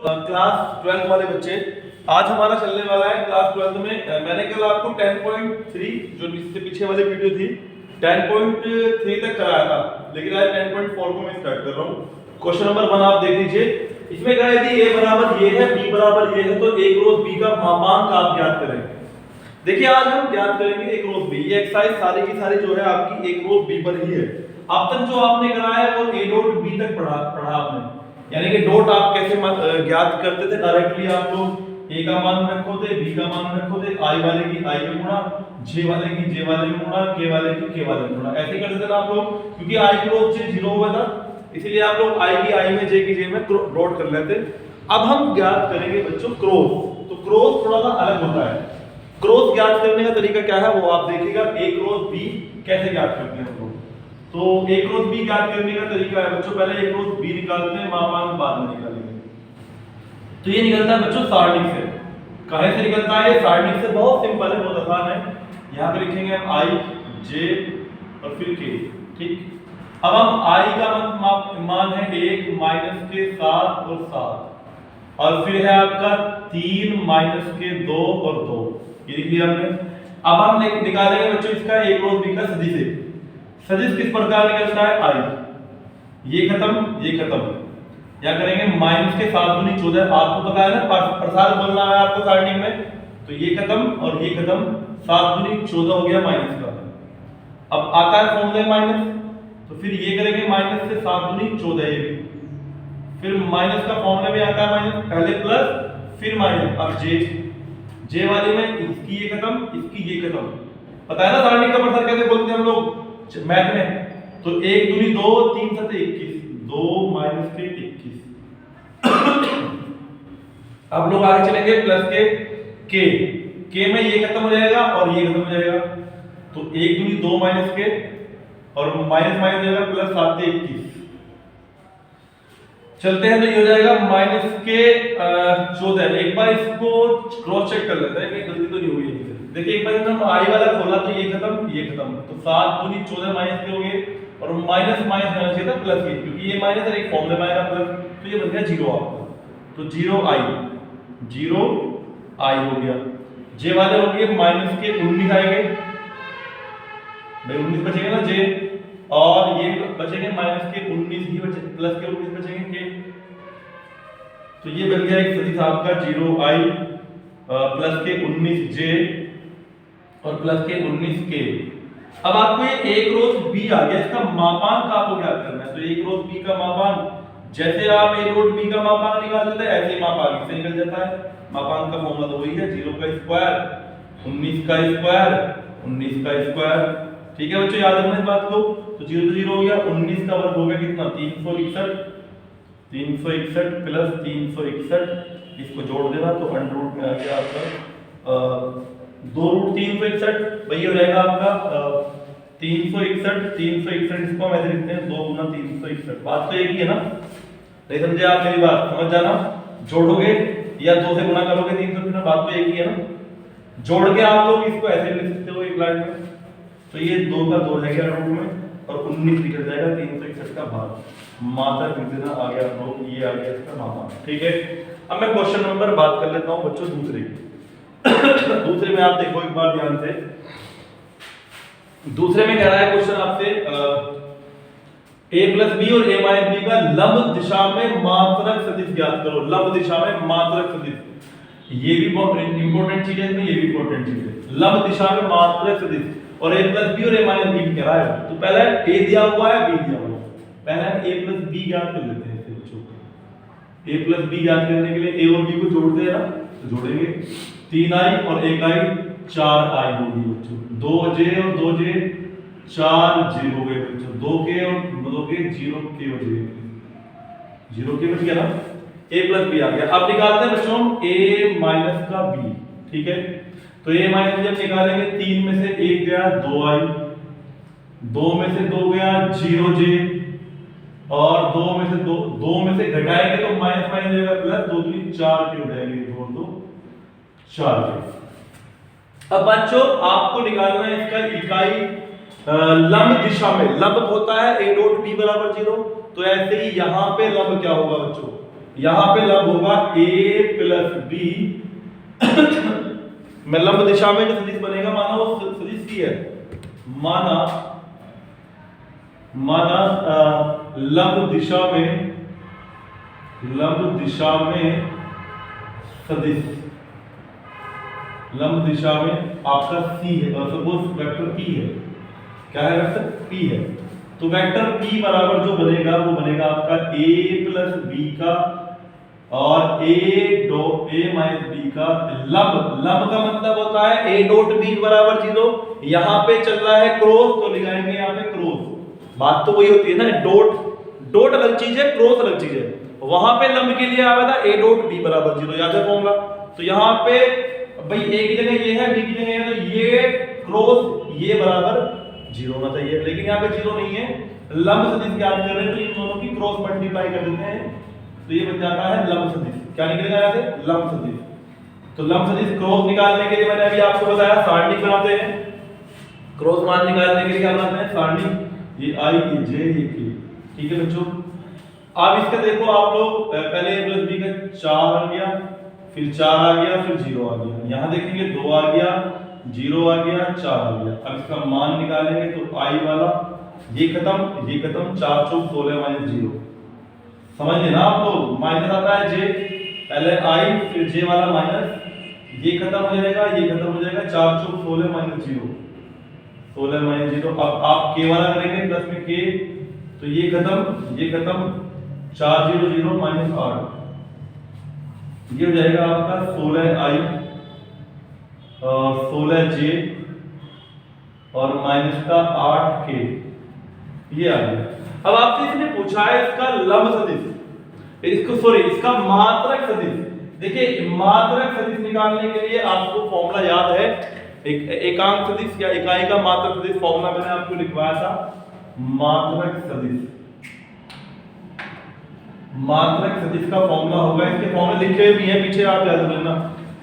Class 12 वाले बच्चे, आज हमारा चलने वाला है क्लास 12 में। मैंने कल आपको 10.3 जो इससे पीछे वाली वीडियो थी 10.3 तक कराया था, लेकिन आज 10.4 को मैं स्टार्ट कर रहा हूँ। क्वेश्चन नंबर 1 आप देख लीजिए। इसमें कहा है कि a बराबर ये है, b बराबर ये है, तो a क्रॉस b का मापांक आप ज्ञात करेंगे। देखिए आज हम ज्ञात करेंगे a क्रॉस b। ये एक्सरसाइज सारी की सारी जो है आपकी a क्रॉस b पर ही है। अब तक जो आपने कराया है वो a डॉट b तक पढ़ा आपने, यानी कि डॉट आप कैसे ज्ञात करते थे। डायरेक्टली आप लोग a का मान रखो थे, b का मान रखो थे, i वाले की i में गुणा, j वाले की j वाले में गुणा, k वाले की k वाले में गुणा, ऐसे करते थे ना आप लोग। क्योंकि i क्रॉस j 0 हुआ था, इसीलिए आप लोग i की i में j की j में डॉट कर लेते। अब हम ज्ञात करेंगे बच्चों क्रॉस। तो क्रॉस थोड़ा सा अलग होता है। क्रॉस ज्ञात करने का तरीका क्या है वो आप देखिएगा। a क्रॉस b कैसे ज्ञात करते हैं हम लोग। तो a क्रॉस b ज्ञात करने का तरीका है बच्चों, पहले a क्रॉस b निकालते हैं, मापांक बाद में निकालेंगे। तो ये निकलता है बच्चों सारणिक से। काहे से निकलता है ये? सारणिक से। बहुत सिंपल है, बहुत आसान है। यहाँ पे लिखेंगे हम i j और फिर k, ठीक। अब हम i का मान है 1 माइनस के 7 और 7, और फिर है आपका 3 माइनस के 2 और 2, ये लिख लिया हमने। अब हम निकालेंगे बच्चों इसका a क्रॉस b का सदिश। सदिश किस प्रकार निकलता है? i, ये खत्म ये खत्म, क्या करेंगे माइनस के 7 दूनी 14। आपको पता है ना प्रसार बोलना है आपको सारणी में, तो ये खत्म और ये खत्म, 7 दूनी 14 हो गया माइनस का। अब आता है फॉर्मूले माइनस, तो फिर ये करेंगे माइनस से 7 दूनी 14, ये भी फिर माइनस का फॉर्मूला भी आता है माइनस, पहले प्लस फिर माइनस। अब जे वाले में इसकी ये खत्म इसकी ये खत्म। पता है ना सारणी का प्रसार कैसे बोलते हैं हम लोग मैथ में। तो 1 दूनी 2, 3 सते 21, 2 माइनस के 21। अब लोग आगे चलेंगे प्लस के में ये खत्म हो जाएगा और ये खत्म हो जाएगा। तो 1 दूनी 2 माइनस के और माइनस माइनस जाएगा प्लस 7 से 21। चलते हैं तो ये हो जाएगा माइनस के 14। एक बार इसको क्रॉस चेक कर लेते हैं कि गलती तो नहीं हुई है। देखिए एक बार हम i वाला खोला तो ये खत्म, तो 7 दूनी 14 माइनस के हो गए, और माइनस माइनस होना चाहिए था प्लस के, क्योंकि ये माइनस है एक फॉर्मूले में आएगा प्लस, तो ये बन गया 0 आपका। तो 0 i हो गया। j वाले हो गए माइनस के 19 आएंगे, भाई 19 बचेंगे ना j, और ये बचेंगे माइनस के 19 ही बचे, प्लस के 19 बचेंगे k। तो ये बन गया एक सदिश आपका 0i प्लस के 19j और प्लस के 19k। अब आपको ये a क्रॉस b आ गया, इसका मापांक आपको ज्ञात करना है। तो a क्रॉस b का मापांक, जैसे आप a क्रॉस b का मापांक निकालते थे ऐसे ही मापांक इससे निकल जाता है। मापांक का फॉर्मूला तो वही है, 0 का स्क्वायर 19 का स्क्वायर 19 का स्क्वायर, ठीक है बच्चों, याद रखना इस बात को। तो 0 तो 0 हो गया, 19 का वर्ग हो गया कितना 361 प्लस 361, इसको जोड़ देना तो अंडर रूट में आ गया आपका 2 रूट 361, वही हो जाएगा आपका 361। इसको हम ऐसे लिखते हैं 2 गुना 361। बात तो एक ही है ना, नहीं समझे आप मेरी बात? समझ जाना, जोड़ोगे या 2 से गुणा करोगे 360, बात तो एक ही है ना। जोड़ के आप लोग इसको ऐसे लिख सकते हो एक लाइन में। तो ये 2 का 2 रहेगा रूट में, और 19 निकल जाएगा 361 का भाग। मात्रा लिख देना, आ गया लोग, ये आ गया इसका मापा, ठीक है। अब मैं क्वेश्चन नंबर बात कर लेता हूं बच्चों दूसरे में आप देखो एक बार ध्यान से। दूसरे में कह रहा है क्वेश्चन आपसे a प्लस b और a माइनस b का लंब दिशा में मात्रक सदिश ज्ञात करो। लंब दिशा में मात्रक सदिश, ये भी बहुत इंपॉर्टेंट चीज है, ये भी इंपॉर्टेंट चीज है। लंब दिशा में मात्रक सदिश, और a प्लस b और a माइनस b कह रहा है। तो पहले a दिया हुआ है, b दिया हुआ है, पहले हम a प्लस b ज्ञात कर लेते हैं बच्चों। a प्लस b ज्ञात करने के लिए a और b को जोड़ते हैं ना, तो जोड़ेंगे 3i और 1i 4i होगी बच्चों। 2j और 2j 4j हो गए बच्चों। 2k और 2k 0k हो गए, 0k बच गया ना। a प्लस b आ गया। अब निकालते हैं बच्चों a माइनस का b, ठीक है। तो a माइनस जब निकालेंगे 3 में से 1 गया 2i, 2 में से 2 गया 0j, और 2 में से घटाएंगे तो माइनस माइनस जाएगा प्लस, 2 दूनी 4 के हो जाएंगे, 2 4 के। अब बच्चों आपको निकालना है इसका इकाई लंब दिशा में। लंब होता है a डॉट b बराबर 0, तो ऐसे ही यहां पे लंब क्या होगा बच्चों? यहाँ पे लंब होगा ए प्लस बी में लंब दिशा में जो सदिश बनेगा, माना वो सदिश सी है, माना लंब दिशा में सदिश, लंब दिशा में आपका सी है और सपोज वेक्टर पी है, क्या है वेक्टर पी है, तो वेक्टर पी बराबर जो बनेगा वो बनेगा आपका ए प्लस बी का और ए माइनस बी का लंब का मतलब होता है ए डॉट बी बराबर 0। यहाँ पे चल रहा है क्रॉस, तो लगाएंगे यहाँ पे क्रॉस। बात तो वही होती है ना, डॉट अलग चीज है, क्रॉस अलग चीज है। वहां पे लंब के लिए आया था ए डॉट बी बराबर 0, याद है फॉर्मूला। तो यहाँ पे भाई ए की जगह ये है, बी की जगह है, तो ये क्रॉस ये बराबर 0 होना चाहिए, लेकिन यहाँ पे 0 नहीं है। लंब सदिश ज्ञात कर रहे हैं तो इन दोनों की क्रॉस मल्टीप्लाई कर देते हैं, तो ये बन जाता है लंब सदिश। क्या निकलेगा यहाँ से? लंब सदिश। तो लंब सदिश क्रॉस निकालने के लिए मैंने अभी आपको बताया सारणी बनाते हैं। क्रॉस मान निकालने के लिए क्या बनाते हैं? सारणी। ये आई, ये जे, ये के। ठीक है बच्चों, अब इसका देखो आप लोग, पहले a प्लस बी का 4 आ गया, फिर 4 आ गया, फिर 0 आ गया। यहाँ देखेंगे 2 आ गया, 0 आ गया, 4 आ गया। अब इसका मान निकालेंगे तो i वाला ये खत्म, 4 चौक 16 माइनस 0। समझ लेना आप लोग, माइनस आता है जे, पहले i फिर जे वाला माइनस, ये खत्म हो जाएगा, ये खत्म हो जाएगा, 4 चौक 16 माइनस 0, 16 माइनस 0। अब आप के वाला करेंगे प्लस में के, तो ये खत्म, 4 0 0 माइनस 8, ये हो जाएगा आपका 16i और 16j और माइनस का 8k, ये आ गया। अब आपसे इसने पूछा है इसका लंब सदिश, इसका मात्रक सदिश। देखिए मात्रक सदिश निकालने के लिए आपको फॉर्मूला याद है, एकांक सदिश या इकाई का मात्रक सदिश फॉर्मूला मैंने आपको लिखवाया था। मात्रक सदिश का फॉर्मूला होगा, इसके फॉर्मूले लिखे भी हैं पीछे, आप याद कर लेना।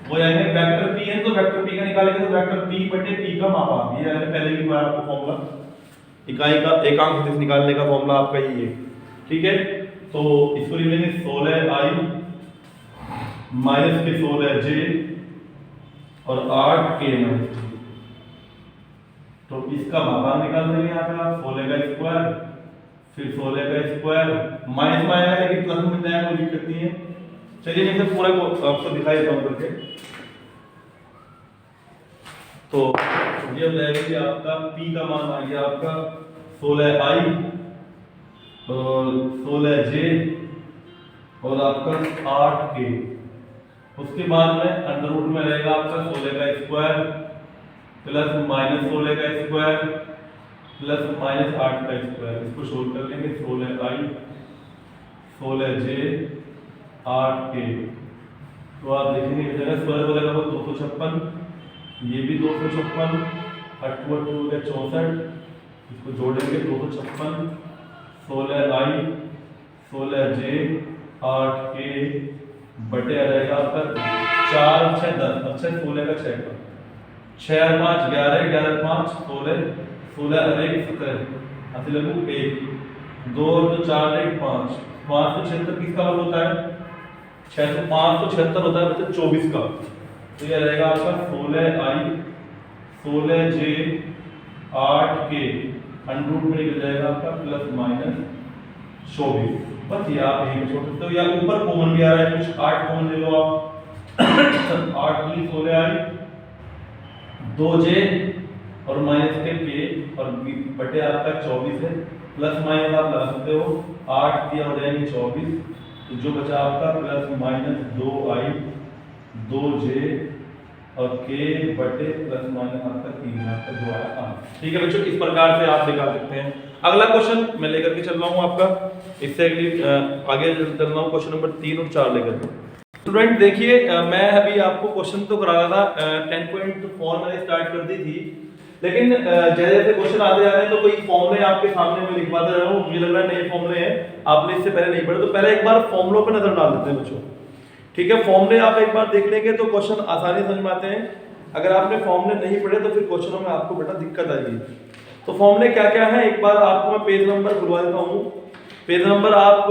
वो आएंगे वेक्टर p है तो वेक्टर p का निकालेंगे तो वेक्टर p बटे p का मापा, ये मैंने पहले भी बताया आपको फॉर्मूला। इकाई का एकांक सदिश निकालने का फॉर्मूला आपका यही है। ठीक है, तो इसको लिख लेंगे 16i माइनस के 16j और 8k माइनस, तो इसका मापा निकाल देंगे यहाँ पे आप 16 का स्क्वायर फिर 16 का स्क्वायर, माइनस में आएगा लेकिन प्लस में जाएगा, कोई दिक्कत नहीं है। चलिए मैं इसे पूरा आपको दिखाई देता हूँ करके। तो ये हो जाएगा कि आपका p का मान आ गया आपका 16i और 16j और आपका 8k। उसके बाद में अंडर रूट में रहेगा आपका 16 का स्क्वायर प्लस माइनस 16 का स्क्वायर प्लस माइनस 8 का स्क्वायर। इसको सोल्व कर लेंगे, 16i 16j 8k। तो आप देखेंगे इस जगह स्क्वायर बनेगा 256, ये भी 256, 8 2 64, इसको जोड़ेंगे 256, 16i 16j 8k बटे आ जाएगा आपका 4 6 10, अच्छा 16 का 6 का 6 और 5 11, 11 5 16, 16 और 1 17, ऐसे लगू 1 2 और 4 1 5, 576 किसका हल होता है? 576 होता है बच्चे 24 का। तो ये रहेगा आपका 16i 16j 8k under root में निकल जाएगा आपका प्लस माइनस 24। बस ये आप यही छोड़ सकते हो, या ऊपर कॉमन भी आ रहा है कुछ, 8 कॉमन ले लो आप 8 3 16i 2j और माइनस के k और बटे आपका 24 है, प्लस माइनस आप लगा सकते हो, 8 दिया हो जाएंगे 24, तो जो बचा आपका प्लस माइनस 2i 2j और k बटे प्लस माइनस आपका 3 आपका जो आया। ठीक है बच्चों, इस प्रकार से आप निकाल सकते हैं। अगला क्वेश्चन मैं लेकर के चल रहा हूँ आपका, इससे अगली आगे चल रहा हूँ क्वेश्चन नंबर 3 और 4 लेकर के। स्टूडेंट देखिए, मैं अभी आपको क्वेश्चन तो करा रहा था, 10.4 मैंने स्टार्ट कर दी थी, लेकिन जैसे जैसे क्वेश्चन आते जा रहे हैं तो कोई फॉर्मूले आपके सामने मैं लिखवाता रहा हूँ, मुझे लग रहा है नए फॉर्मूले हैं, आपने इससे पहले नहीं पढ़े, तो पहले एक बार फॉर्मूलों पर नजर डाल देते हैं बच्चों। ठीक है, फॉर्मूले आप एक बार देख लेंगे तो क्वेश्चन आसानी समझ में आते हैं। अगर आपने फॉर्मूले नहीं पढ़े तो फिर क्वेश्चनों में आपको बेटा दिक्कत आएगी। तो फॉर्मूले क्या क्या है, एक बार आपको मैं पेज नंबर खुलवा देता हूँ। पेज नंबर आप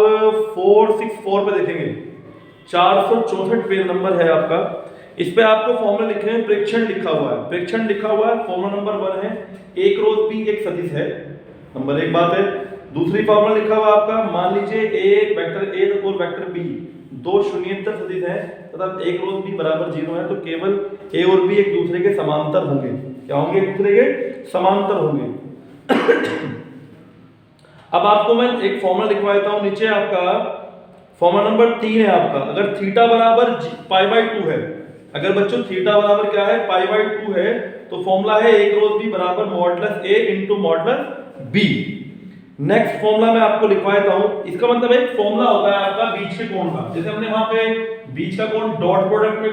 464 पे देखेंगे, 464 पेज नंबर है आपका। इस पे आपको फॉर्मूला लिखे हैं, प्रेक्षण लिखा हुआ है, प्रेक्षण लिखा हुआ है। फॉर्मूला नंबर 1 है a क्रॉस b एक सदिश है, नंबर 1 बात है। दूसरी फॉर्मूला लिखा हुआ आपका, मान लीजिए a वेक्टर a और वेक्टर b दो शून्येतर सदिश हैं तथा a क्रॉस b बराबर 0 है, तो केवल a और b एक दूसरे के समांतर होंगे। क्या होंगे? एक दूसरे के समांतर होंगे। अब आपको मैं एक फॉर्मूला लिखवा देता हूं नीचे। आपका फॉर्मूला नंबर 3 है आपका, अगर थीटा बराबर π/2 है, अगर बच्चों थीटा बराबर क्या है? π/2 है, तो फॉर्मूला है a क्रॉस b बराबर modulus a into modulus b। Next formula मैं आपको लिखवा देता हूं। इसका मतलब एक फॉर्मूला होता है आपका बीच के कोण का, जैसे हमने वहां पे बीच का कोण डॉट प्रोडक्ट में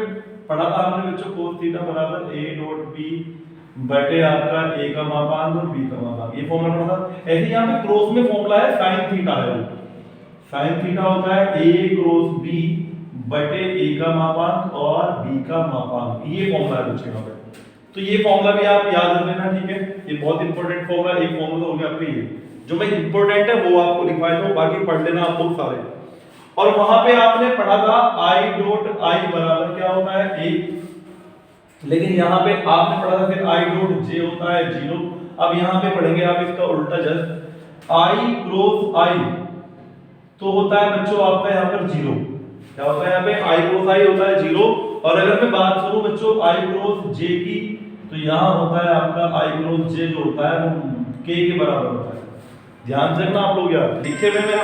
पढ़ा था हमने बच्चों, cos थीटा बराबर a डॉट b बटे आपका a का मापांक और b का मापांक, ये फॉर्मूला पढ़ा था। ऐसे यहां पे क्रॉस में फॉर्मूला है sin थीटा है, sin थीटा होता है a क्रॉस b बटे a का मापांक और b का मापांक, ये फॉर्मूला है बच्चों यहां पे। तो ये फॉर्मूला भी आप याद रख लेना, ठीक है? ये बहुत इंपॉर्टेंट फॉर्मूला, एक फॉर्मूला हो गया आपका ये, जो मैं इंपॉर्टेंट है वो आपको लिखवा देता हूं, बाकी पढ़ लेना आप बहुत सारे। और वहां पे आपने पढ़ा था i डॉट i बराबर क्या होता है? 1, लेकिन यहाँ पे आपने पढ़ा था फिर i डॉट j होता है 0। अब यहाँ पे पढ़ेंगे आप इसका उल्टा, जस्ट i क्रॉस i तो होता है बच्चों आपका यहाँ पर 0। क्या होता है यहाँ पे? i क्रॉस i होता है 0। और अगर मैं बात करूं बच्चों i क्रॉस j की, तो यहाँ होता है आपका i क्रॉस j जो होता है वो k के बराबर होता है। ध्यान से रखना आप लोग, यार लिखे हुए मैं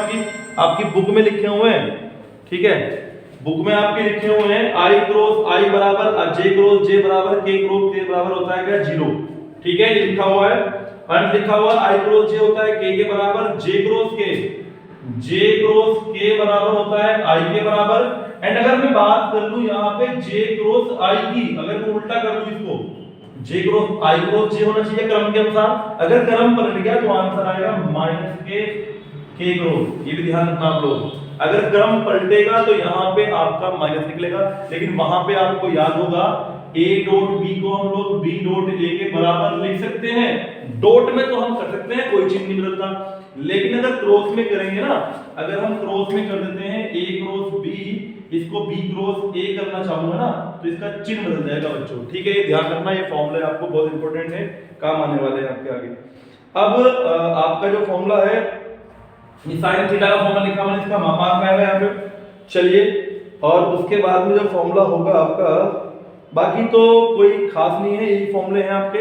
आपकी बुक में लिखे हुए हैं, ठीक है? बुक में आपके लिखे हुए हैं i क्रॉस i बराबर j क्रॉस j बराबर k क्रॉस k बराबर होता है क्या? 0, ठीक है? ये लिखा हुआ है। अंत लिखा हुआ i क्रॉस j होता है k के बराबर, j क्रॉस k बराबर होता है i के बराबर। एंड अगर मैं बात कर लूं यहाँ पे j क्रॉस i की, अगर मैं उल्टा कर दूं इसको, j cross i cross j होना चाहिए क्रम के अनुसार। अगर क्रम पलट गया तो आंसर आएगा -k क्रॉस। ये भी ध्यान रखना आप लोग, अगर क्रम पलटेगा तो यहाँ पे आपका माइनस निकलेगा, लेकिन वहां पे आपको याद होगा a डॉट b को हम लोग b डॉट a के बराबर लिख सकते हैं। डॉट में तो हम कर सकते हैं, कोई चीज नहीं बदलता, लेकिन अगर क्रॉस में करेंगे ना, अगर हम क्रॉस में कर देते हैं a क्रॉस b, इसको b क्रॉस a करना चाहूंगा ना, तो इसका चिन्ह बदल जाएगा बच्चों, ठीक है? ये ध्यान रखना, ये फॉर्मूले आपको बहुत इंपॉर्टेंट है, काम आने वाले हैं आपके आगे। अब आपका जो फॉर्मूला है, ये sin थीटा का फॉर्मूला लिखा मैंने, इसका मापांक है यहाँ पे। चलिए, और उसके बाद में जो फॉर्मूला होगा आपका, बाकी तो कोई खास नहीं है, यही फॉर्मूले हैं आपके।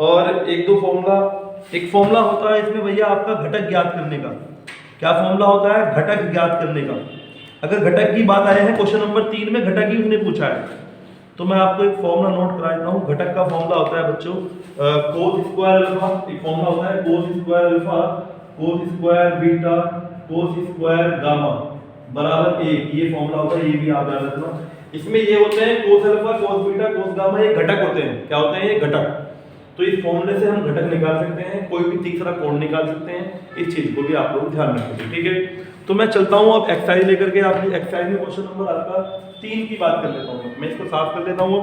और एक दो फॉर्मूला, एक फॉर्मूला होता है इसमें भैया आपका घटक ज्ञात करने का। क्या फॉर्मूला होता है? घटक ज्ञात करने का। अगर घटक की बात आए हैं क्वेश्चन नंबर 3 में, घटक ही उसने पूछा है, तो मैं आपको एक फॉर्मूला नोट करा देता हूं। घटक का फॉर्मूला होता है बच्चों cos स्क्वायर अल्फा, एक फॉर्मूला होता है cos square alpha, cos square beta, cos square gamma बराबर 1, ये फॉर्मूला होता है, ये भी आप याद रखना। इसमें ये होते हैं cos alpha, cos beta, cos gamma, ये घटक होते हैं। क्या होते हैं ये? घटक। तो इस फॉर्मूले से हम घटक निकाल सकते हैं, कोई भी तीसरा कोण निकाल सकते हैं, इस चीज को भी आप लोग ध्यान रखेंगे, ठीक है? तो मैं चलता हूं अब एक्सरसाइज लेकर के। आपकी एक्सरसाइज में क्वेश्चन नंबर आपका 3 की बात कर लेता हूं, मैं इसको साफ कर लेता हूं।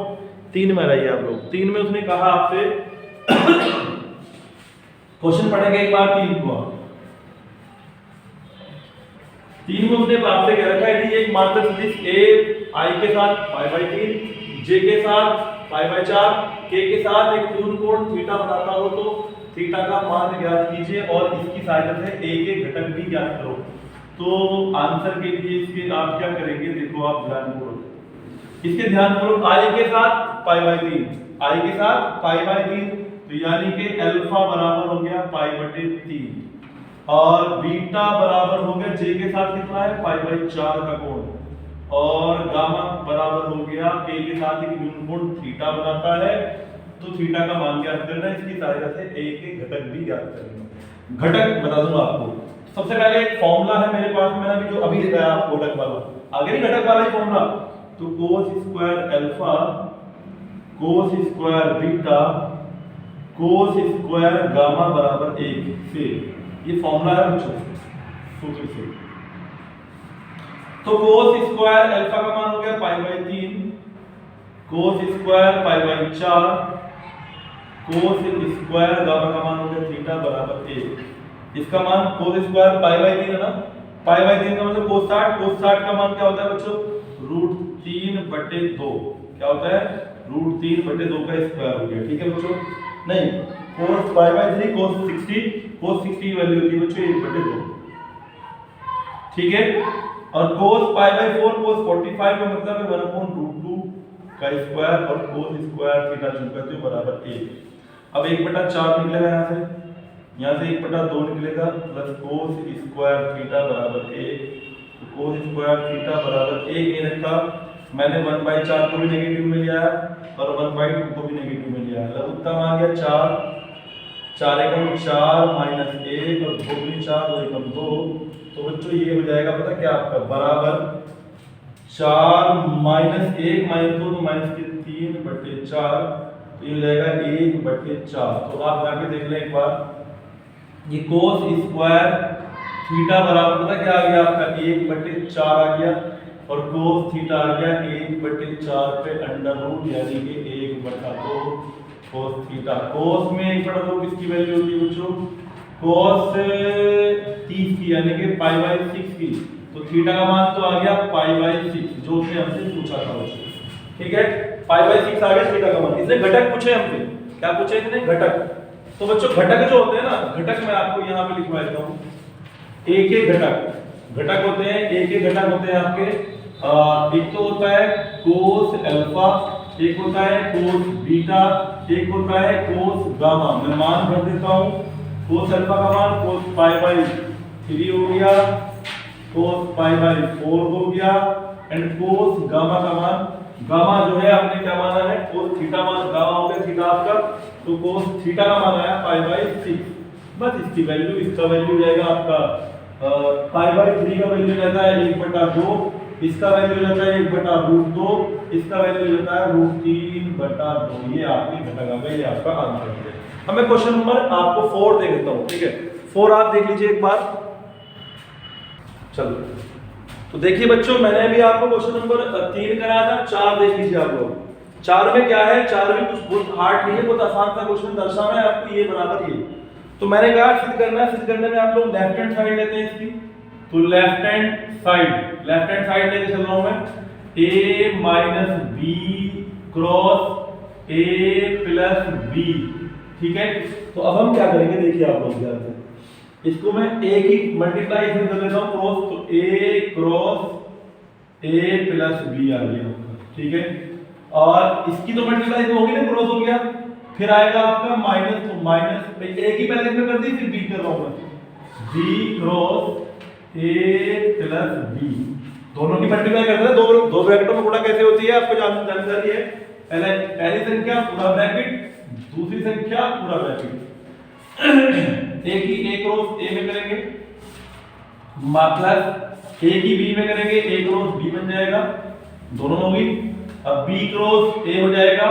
3 में रहिए आप लोग। 3 में उसने कहा आपसे क्वेश्चन पढ़ेंगे एक बार 3 को। 3 में उसने आपसे कह रखा है कि एक मात्र सदिश a i के साथ π/3, j के साथ π/4, k के साथ एक पूर्ण कोण थीटा बनाता हो तो थीटा का मान ज्ञात कीजिए और इसकी सहायता से a के घटक भी ज्ञात करो। तो आंसर के लिए इसके आप क्या करेंगे, देखो आप ध्यानपूर्वक, इसके ध्यानपूर्वक i के साथ π/3, i के साथ π/3, तो यानी कि अल्फा बराबर हो गया π/3 और बीटा बराबर हो गया j के साथ कितना है π/4 का कोण, और गामा बराबर हो गया k के साथ एक न्यून कोण थीटा बनाता है। तो थीटा का मान ज्ञात करना है, इसकी सहायता से a के घटक भी ज्ञात करना। घटक बता दूंगा आपको। सबसे पहले एक फॉर्मूला है मेरे पास, मैंने अभी जो अभी दिखाया आपको घटक वाला, आगे नहीं घटक वाला ही फॉर्मूला। तो cos square alpha, cos square beta, cos square gamma बराबर 1 से, ये फॉर्मूला है बच्चों सूत्र से। तो cos स्क्वायर अल्फा का मान हो गया π/3, cos square π/4, cos square gamma का मान हो गया थीटा बराबर 1। इसका मान cos स्क्वायर π/3 है ना, π/3 का मतलब cos 60, cos 60 का मान क्या होता है बच्चों √3/2 क्या होता है, √3/2 का स्क्वायर हो गया। ठीक है बच्चों, नहीं cos π/3 cos 60 की वैल्यू होती है बच्चों 1/2। ठीक है, और cos π/4 cos 45 का मतलब है 1/√2 का स्क्वायर और cos स्क्वायर थीटा जो कहते हैं बराबर 1। अब 1/4 निकलेगा यहाँ से 1/2 निकलेगा प्लस cos स्क्वायर थीटा बराबर 1। तो cos स्क्वायर थीटा बराबर 1 नहीं रखा मैंने, 1/4 को भी नेगेटिव में लिया और 1/2 को भी नेगेटिव में लिया। लघुत्तम आ गया 4, 4 एकम 4 माइनस 1 और 2 दूनी 4 2 एकम 2। तो बच्चों ये हो जाएगा पता क्या आपका, बराबर 4 माइनस 1 माइनस 2 तो माइनस के 3/4, तो ये हो जाएगा 1/4। तो आप जाके देख लें एक बार, ये cos स्क्वायर थीटा बराबर पता क्या आ गया आपका 1/4 आ गया और cos थीटा आ गया 1/4 पे अंडर रूट यानी कि 1/2 cos थीटा। cos में 1/2 किसकी वैल्यू होती है बच्चों, cos 30 की यानी कि π/6 की। तो थीटा का मान तो आ गया π/6 जो उसने हमसे पूछा था बच्चों। ठीक है, π/6 आ गया थीटा का मान। इसने घटक पूछे हमसे, क्या पूछे इसने, घटक। तो बच्चों घटक जो होते हैं ना, घटक मैं आपको यहाँ पे लिखवा देता हूँ। ए के घटक होते हैं, ए के घटक होते हैं आपके, एक तो होता है cos अल्फा, एक होता है cos बीटा, एक होता है cos गामा। मैं मान भर देता हूँ, cos अल्फा का मान cos π/3 हो गया, cos π/4 हो गया एंड cos गामा का मान, गामा जो है आपने क्या माना है, cos थीटा मान, गामा हो गया थीटा आपका, तो cos थीटा का मान आया π/6। बस इसकी वैल्यू, इसका वैल्यू जाएगा आपका π/3 का वैल्यू रहता है 1/2, इसका वैल्यू रहता है 1/√2, इसका वैल्यू रहता है √3/2। ये आपके घटक आ गए, ये आपका आंसर है। अब मैं क्वेश्चन नंबर आपको 4 दे देता हूँ। ठीक है, 4 आप देख लीजिए एक बार। चलो तो देखिए बच्चों, मैंने अभी आपको क्वेश्चन नंबर 3 कराया था, 4 देख लीजिए आप लोग। 4 में क्या है, 4 में कुछ बहुत हार्ड नहीं है, बहुत आसान सा क्वेश्चन दर्शाना है आपको, ये बराबर ये। तो मैंने कहा सिद्ध करना है, सिद्ध करने में आप लोग लेफ्ट हैंड साइड लेते हैं इसकी। तो लेफ्ट हैंड साइड लेके चल रहा हूं मैं, a minus B cross a plus B. ठीक है, तो अब हम क्या करेंगे देखिए आप लोग ध्यान से, इसको मैं a की मल्टीप्लाई इसमें कर लेता हूं क्रॉस, तो a cross a plus B आ गया। ठीक है, और इसकी तो मल्टीप्लाई तो होगी ना, क्रॉस हो गया, फिर आएगा आपका माइनस, तो माइनस a की पहले इसमें कर दी, फिर b कर रहा हूं मैं, b cross a plus b। दोनों की मल्टीप्लाई करते हैं, दो ब्रैकेटों में गुणा कैसे होती है आपको जानकारी है। पहली संख्या पूरा ब्रैकेट, दूसरी संख्या पूरा ब्रैकेट। a की a क्रॉस a में करेंगे प्लस a की b में करेंगे, a क्रॉस b बन जाएगा, दोनों होगी। अब b क्रॉस a हो जाएगा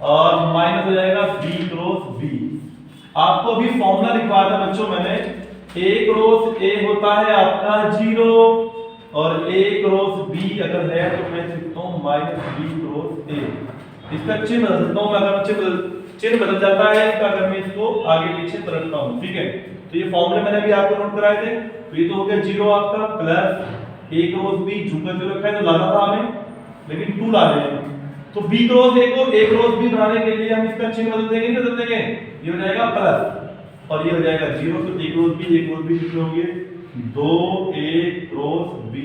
और माइनस हो जाएगा b क्रॉस b। आपको अभी फॉर्मूला लिखवाया था बच्चों मैंने, a क्रॉस a होता है आपका 0 और a क्रॉस b अगर है तो मैं लिखता हूं माइनस b क्रॉस a। इसका चिन्ह बदल सकता हूं मैं, अगर चिन्ह बदल जाता है इसका, अगर मैं इसको आगे पीछे पलटता हूं। ठीक है, तो ये फॉर्मूले मैंने अभी आपको नोट कराए थे। तो ये तो हो गया 0 आपका प्लस a क्रॉस b, झुका जो रखा है तो लाना था हमें, लेकिन 2 ला रहे हैं। तो b क्रॉस a को a क्रॉस b बनाने के लिए हम इसका चिन्ह बदल देंगे, बदल देंगे, ये हो जाएगा प्लस और ये हो जाएगा 0। तो a क्रॉस b कितने होंगे, 2a क्रॉस b।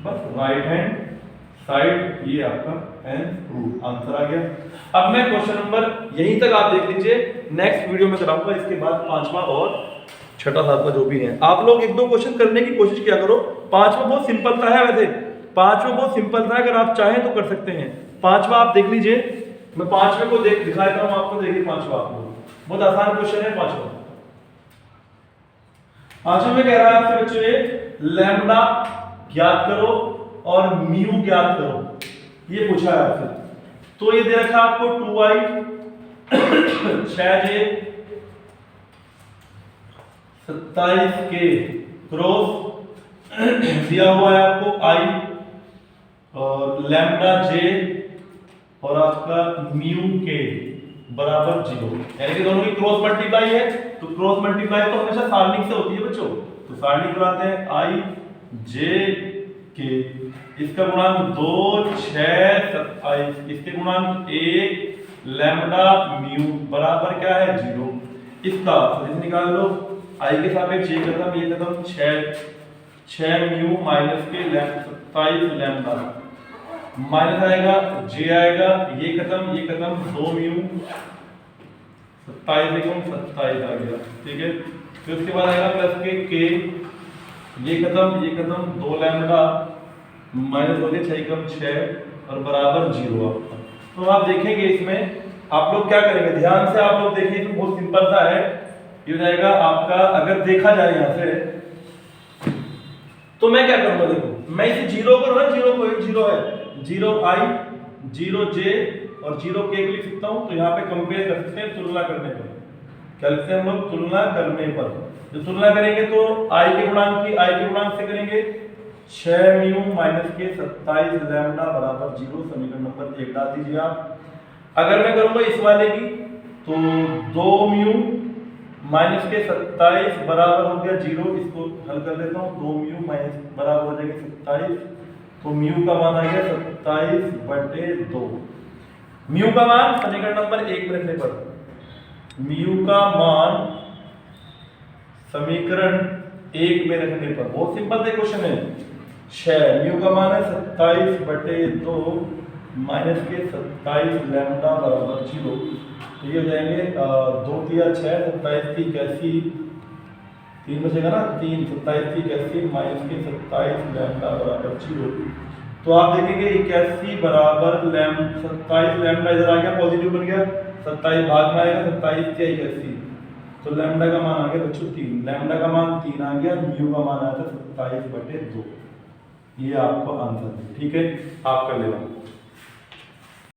बस राइट हैंड साइड ये आपका आंसर आ गया। अब मैं क्वेश्चन नंबर यहीं तक आप देख लीजिए, नेक्स्ट वीडियो में कराऊंगा इसके बाद 5वां और 6वां 7वां जो भी है। आप लोग 1-2 क्वेश्चन करने की कोशिश किया करो। 5वां बहुत सिंपल सा है, वैसे 5वां बहुत सिंपल सा है, अगर आप चाहें तो कर सकते हैं। 5वां आप देख लीजिए, मैं 5वें को दिखा देता हूं आपको। देखिए 5वां आपको बहुत आसान क्वेश्चन है। 5वां में कह रहा है आपसे बच्चों, ये लैम्डा ज्ञात करो और म्यू ज्ञात करो, ये पूछा है आपसे। तो ये दे रखा आपको 2i 6j 27k क्रॉस दिया हुआ है आपको i और लैम्डा j और आपका म्यू k बराबर 0, यानी कि दोनों की क्रॉस मल्टीप्लाई है। तो क्रॉस मल्टीप्लाई तो हमेशा सारणिक से होती है बच्चों, तो सारणिक बनाते हैं i j के, इसका गुणांक 2 6 27, इसके गुणांक 1 लैम्बडा म्यू बराबर क्या है 0। इसका सदिश निकाल लो, आई के सापेक्ष ये कदम 6 म्यू माइनस के 27 लैम्बडा माइनस आएगा जे आएगा, ये कदम 2 म्यू 27 आ गया, ठीक है। फिर उसके बाद आएगा प्लस के ये कदम 2 लैम्बडा माइनस हो गया 6 और बराबर 0 आपका। तो आप देखेंगे इसमें आप लोग क्या करेंगे, ध्यान से आप लोग देखिए, तो बहुत सिंपल सा है। ये हो जाएगा आपका, अगर देखा जाए यहाँ से तो मैं क्या करूंगा, देखो मैं इसे 0 करूँ ना, 0 को 0 है, 0i 0j और 0k लिख सकता हूँ। तो यहाँ पे कंपेयर कर सकते हैं, तुलना करने पर क्या लिखते हैं हम लोग, तुलना करने पर। जो तुलना करेंगे तो i के गुणांक से करेंगे 6 म्यू माइनस के 27 लैम्बडा बराबर 0, समीकरण नंबर 1 डाल दीजिए आप। अगर मैं करूंगा इस वाले की तो 2 म्यू माइनस के 27 बराबर हो गया 0, इसको हल कर लेता हूँ, 2 म्यू माइनस बराबर हो जाएगा 27, तो म्यू का मान आ गया 27/2। म्यू का मान समीकरण नंबर 1 में रखने पर, म्यू का मान समीकरण 1 में रखने पर, बहुत सिंपल से क्वेश्चन है। 6 म्यू का मान है 27/2 माइनस के 27 लैम्बडा बराबर 0, तो ये हो जाएंगे 2 तिया 6, 27 3 81, 3 बचेगा ना 3, 27 3 81 माइनस के 27 लैम्बडा बराबर 0। तो आप देखेंगे 81 बराबर 27 लैम्बडा इधर आ गया, पॉजिटिव बन गया, 27 भाग में आएगा, 27 क्या 81, तो लैम्बडा का मान आ गया बच्चों 3, लैम्बडा का मान 3 आ गया, म्यू का मान आया था 27/2। ये आपका आंसर है, ठीक है, आप कर लेना।